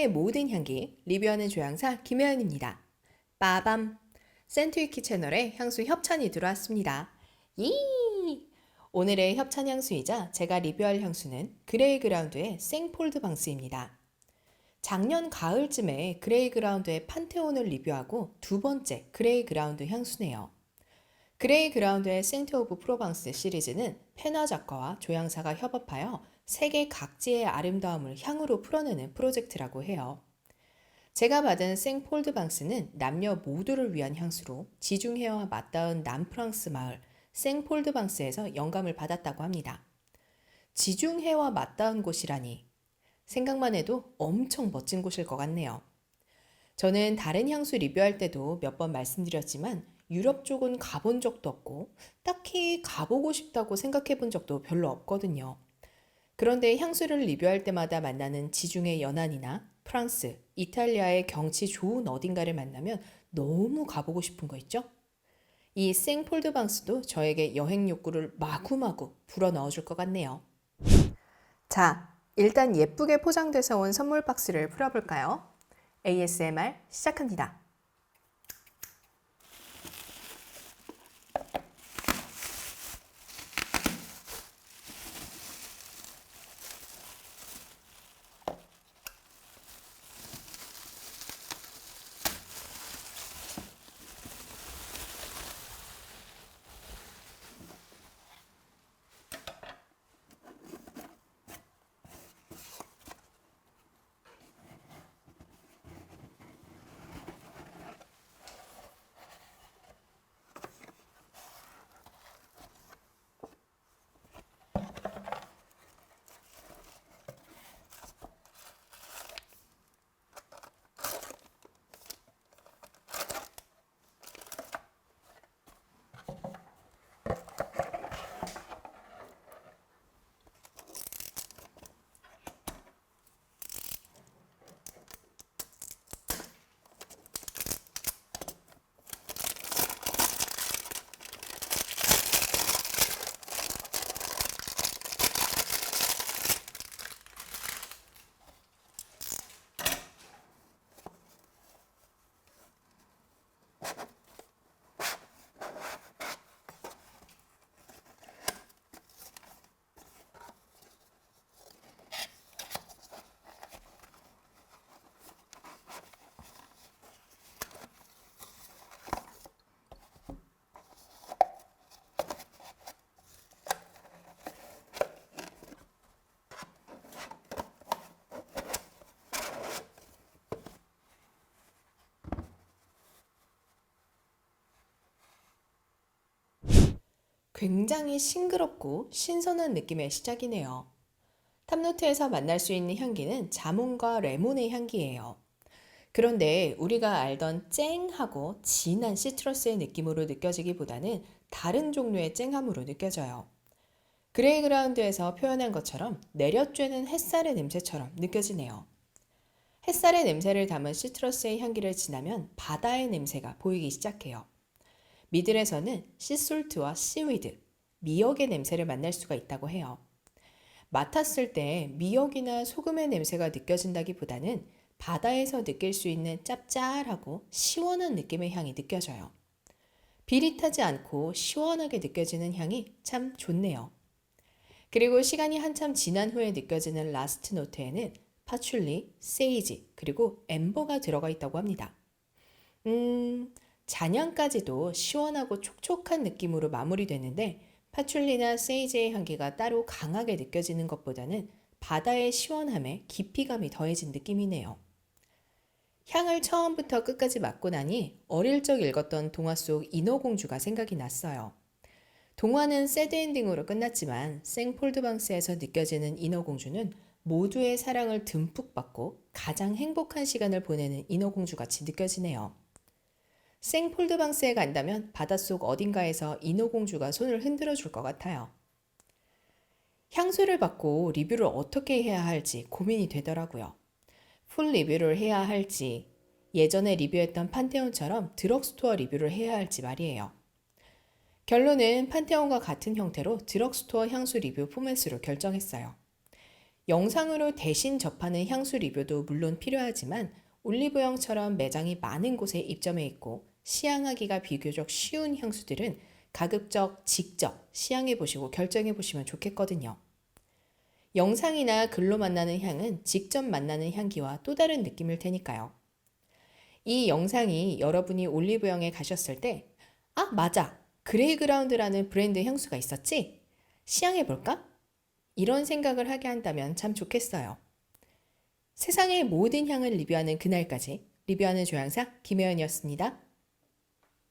세상의 모든 향기 리뷰하는 조향사 김혜연입니다. 빠밤! 센트위키 채널에 향수 협찬이 들어왔습니다. 이! 오늘의 협찬 향수이자 제가 리뷰할 향수는 그레이그라운드의 생폴드 방스입니다. 작년 가을쯤에 그레이그라운드의 판테온을 리뷰하고 두 번째 그레이그라운드 향수네요. 그레이그라운드의 센트 오브 프로방스 시리즈는 페나 작가와 조향사가 협업하여 세계 각지의 아름다움을 향으로 풀어내는 프로젝트라고 해요. 제가 받은 생폴드 방스는 남녀 모두를 위한 향수로 지중해와 맞닿은 남프랑스 마을 생폴드 방스에서 영감을 받았다고 합니다. 지중해와 맞닿은 곳이라니 생각만 해도 엄청 멋진 곳일 것 같네요. 저는 다른 향수 리뷰할 때도 몇 번 말씀드렸지만 유럽 쪽은 가본 적도 없고 딱히 가보고 싶다고 생각해 본 적도 별로 없거든요. 그런데 향수를 리뷰할 때마다 만나는 지중해 연안이나 프랑스, 이탈리아의 경치 좋은 어딘가를 만나면 너무 가보고 싶은 거 있죠? 이 생폴드 방스도 저에게 여행 욕구를 마구마구 불어넣어 줄 것 같네요. 자, 일단 예쁘게 포장돼서 온 선물 박스를 풀어볼까요? ASMR 시작합니다. 굉장히 싱그럽고 신선한 느낌의 시작이네요. 탑노트에서 만날 수 있는 향기는 자몽과 레몬의 향기예요. 그런데 우리가 알던 쨍하고 진한 시트러스의 느낌으로 느껴지기보다는 다른 종류의 쨍함으로 느껴져요. 그레이그라운드에서 표현한 것처럼 내려쬐는 햇살의 냄새처럼 느껴지네요. 햇살의 냄새를 담은 시트러스의 향기를 지나면 바다의 냄새가 보이기 시작해요. 미들에서는 씨솔트와 씨위드, 미역의 냄새를 만날 수가 있다고 해요. 맡았을 때 미역이나 소금의 냄새가 느껴진다기보다는 바다에서 느낄 수 있는 짭짤하고 시원한 느낌의 향이 느껴져요. 비릿하지 않고 시원하게 느껴지는 향이 참 좋네요. 그리고 시간이 한참 지난 후에 느껴지는 라스트 노트에는 파출리, 세이지, 그리고 엠버가 들어가 있다고 합니다. 잔향까지도 시원하고 촉촉한 느낌으로 마무리되는데 파출리나 세이지의 향기가 따로 강하게 느껴지는 것보다는 바다의 시원함에 깊이감이 더해진 느낌이네요. 향을 처음부터 끝까지 맡고 나니 어릴 적 읽었던 동화 속 인어공주가 생각이 났어요. 동화는 새드엔딩으로 끝났지만 생폴드방스에서 느껴지는 인어공주는 모두의 사랑을 듬뿍 받고 가장 행복한 시간을 보내는 인어공주 같이 느껴지네요. 생폴드방스에 간다면 바닷속 어딘가에서 인어공주가 손을 흔들어 줄 것 같아요. 향수를 받고 리뷰를 어떻게 해야 할지 고민이 되더라고요. 풀 리뷰를 해야 할지, 예전에 리뷰했던 판테온처럼 드럭스토어 리뷰를 해야 할지 말이에요. 결론은 판테온과 같은 형태로 드럭스토어 향수 리뷰 포맷으로 결정했어요. 영상으로 대신 접하는 향수 리뷰도 물론 필요하지만 올리브영처럼 매장이 많은 곳에 입점해 있고 시향하기가 비교적 쉬운 향수들은 가급적 직접 시향해 보시고 결정해 보시면 좋겠거든요. 영상이나 글로 만나는 향은 직접 만나는 향기와 또 다른 느낌일 테니까요. 이 영상이 여러분이 올리브영에 가셨을 때, 아, 맞아. 그레이그라운드라는 브랜드 향수가 있었지? 시향해 볼까? 이런 생각을 하게 한다면 참 좋겠어요. 세상의 모든 향을 리뷰하는 그날까지 리뷰하는 조향사 김혜연이었습니다.